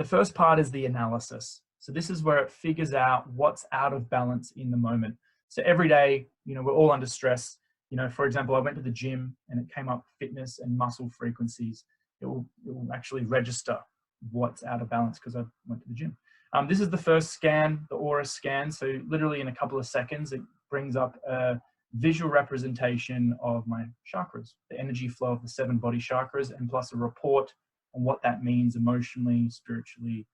The first part is the analysis. So this is where it figures out what's out of balance in the moment. So every day, you know, we're all under stress. You know, for example, I went to the gym and it came up fitness and muscle frequencies. It will actually register what's out of balance because I went to the gym. This is the first scan, the aura scan. So literally in a couple of seconds, it brings up a visual representation of my chakras, the energy flow of the 7 body chakras, and plus a report on what that means emotionally, spiritually,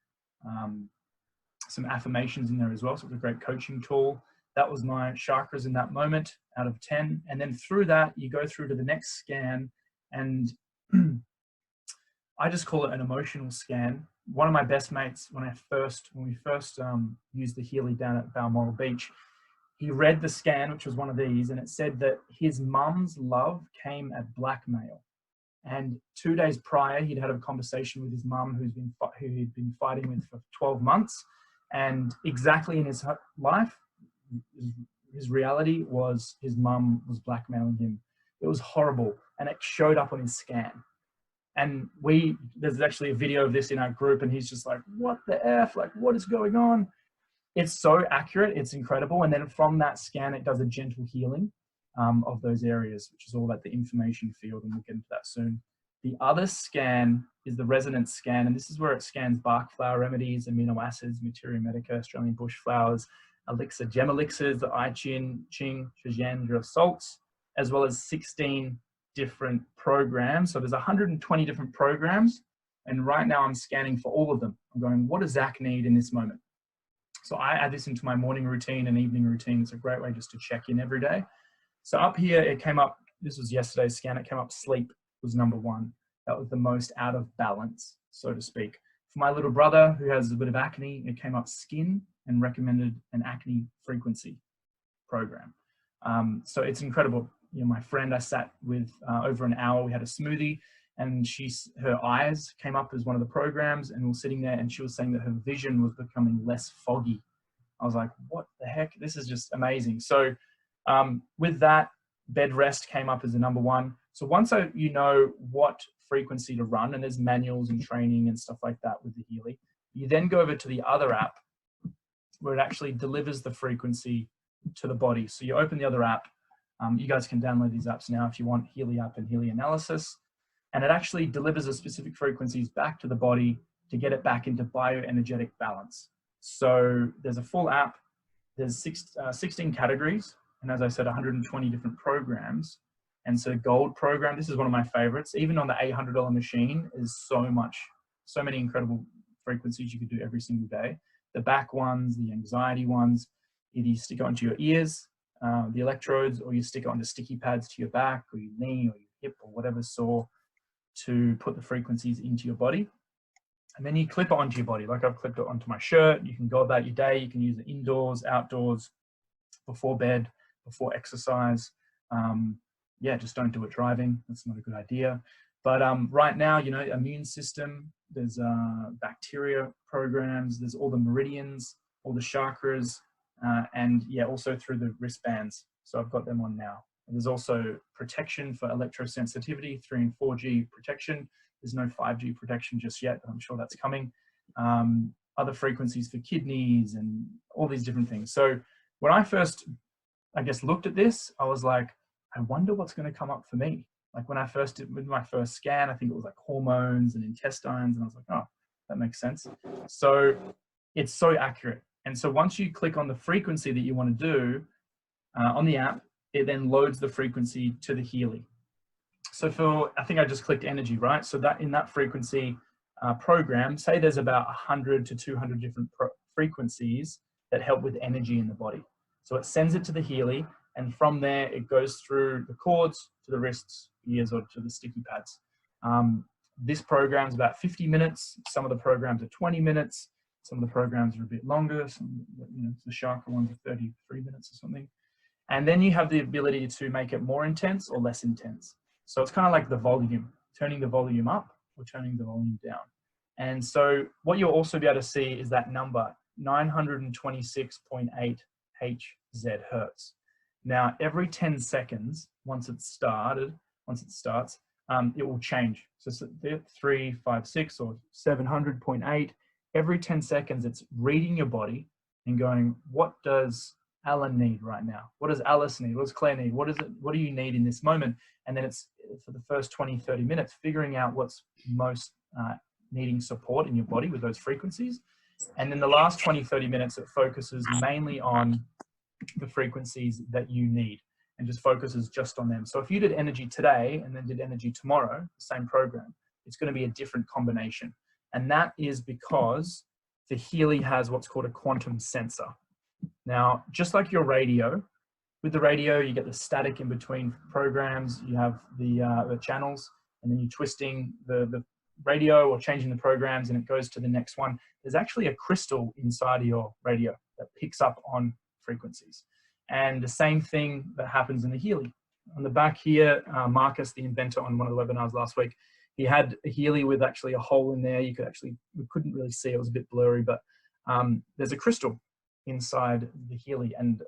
some affirmations in there as well. So it's a great coaching tool. That was my chakras in that moment out of 10. And then through that, you go through to the next scan, and I just call it an emotional scan. One of my best mates, when we first used the Healy down at Balmoral Beach, he read the scan, which was one of these, and it said that his mum's love came at blackmail. And 2 days prior, he'd had a conversation with his mum, who he'd been fighting with for 12 months. And exactly in his life, his reality was his mum was blackmailing him. It was horrible. And it showed up on his scan. And there's actually a video of this in our group, and he's just like, what the F? Like, what is going on? It's so accurate. It's incredible. And then from that scan, it does a gentle healing of those areas, which is all about the information field, and we'll get into that soon. The other scan is the resonance scan, and this is where it scans bark flower remedies, amino acids, materia medica, Australian bush flowers, elixir, gem elixirs, the I Ching, Shazandra salts, as well as 16 different programs. So there's 120 different programs, and right now I'm scanning for all of them. I'm going, what does Zach need in this moment? So I add this into my morning routine and evening routine. It's a great way just to check in every day. So up here, it came up, this was yesterday's scan, it came up sleep was number 1. That was the most out of balance, so to speak. For my little brother who has a bit of acne, it came up skin and recommended an acne frequency program. So it's incredible. You know, my friend I sat with over an hour, we had a smoothie, and her eyes came up as one of the programs, and we were sitting there, and she was saying that her vision was becoming less foggy. I was like, what the heck? This is just amazing. So with that, bed rest came up as the number 1. So once you know what frequency to run, and there's manuals and training and stuff like that with the Healy, you then go over to the other app where it actually delivers the frequency to the body. So you open the other app. You guys can download these apps now if you want, Healy app and Healy Analysis. And it actually delivers the specific frequencies back to the body to get it back into bioenergetic balance. So there's a full app. There's 16 categories. And as I said, 120 different programs. And so gold program, this is one of my favorites. Even on the $800 machine is so many incredible frequencies you could do every single day. The back ones, the anxiety ones, either you stick it onto your ears, the electrodes, or you stick it onto sticky pads to your back or your knee or your hip or whatever's sore to put the frequencies into your body. And then you clip it onto your body. Like I've clipped it onto my shirt. You can go about your day. You can use it indoors, outdoors, before bed, before exercise. Yeah, just don't do it driving. That's not a good idea. But right now, you know, immune system, there's bacteria programs, there's all the meridians, all the chakras, and yeah, also through the wristbands. So I've got them on now. And there's also protection for electrosensitivity, 3 and 4G protection. There's no 5G protection just yet, but I'm sure that's coming. Other frequencies for kidneys and all these different things. So when I first, I guess, looked at this, I was like, I wonder what's going to come up for me. Like when I first did with my first scan, I think it was like hormones and intestines. And I was like, oh, that makes sense. So it's so accurate. And so once you click on the frequency that you want to do on the app, it then loads the frequency to the Healy. So I think I just clicked energy, right? So that in that frequency program, say there's about 100 to 200 different frequencies that help with energy in the body. So it sends it to the Healy, and from there it goes through the cords to the wrists, ears, or to the sticky pads. This program is about 50 minutes. Some of the programs are 20 minutes. Some of the programs are a bit longer. Some, you know, the chakra ones are 33 minutes or something. And then you have the ability to make it more intense or less intense. So it's kind of like the volume, turning the volume up or turning the volume down. And so what you'll also be able to see is that number, 926.8 Hz hertz. Now, every 10 seconds, once it starts, it will change. So 3, 5, 6 or 700.8, every 10 seconds, it's reading your body and going, what does Alan need right now? What does Alice need? What does Claire need? What do you need in this moment? And then it's for the first 20, 30 minutes, figuring out what's most needing support in your body with those frequencies. And then the last 20, 30 minutes, it focuses mainly on the frequencies that you need and just focuses just on them. So if you did energy today and then did energy tomorrow, the same program, it's going to be a different combination. And that is because the Healy has what's called a quantum sensor. Now, just like your radio, with the radio, you get the static in between programs, you have the channels, and then you're twisting the radio or changing the programs and it goes to the next one. There's actually a crystal inside of your radio that picks up on frequencies. And the same thing that happens in the Healy. On the back here, Marcus, the inventor on one of the webinars last week, he had a Healy with actually a hole in there. We couldn't really see, it was a bit blurry, but there's a crystal inside the Healy. And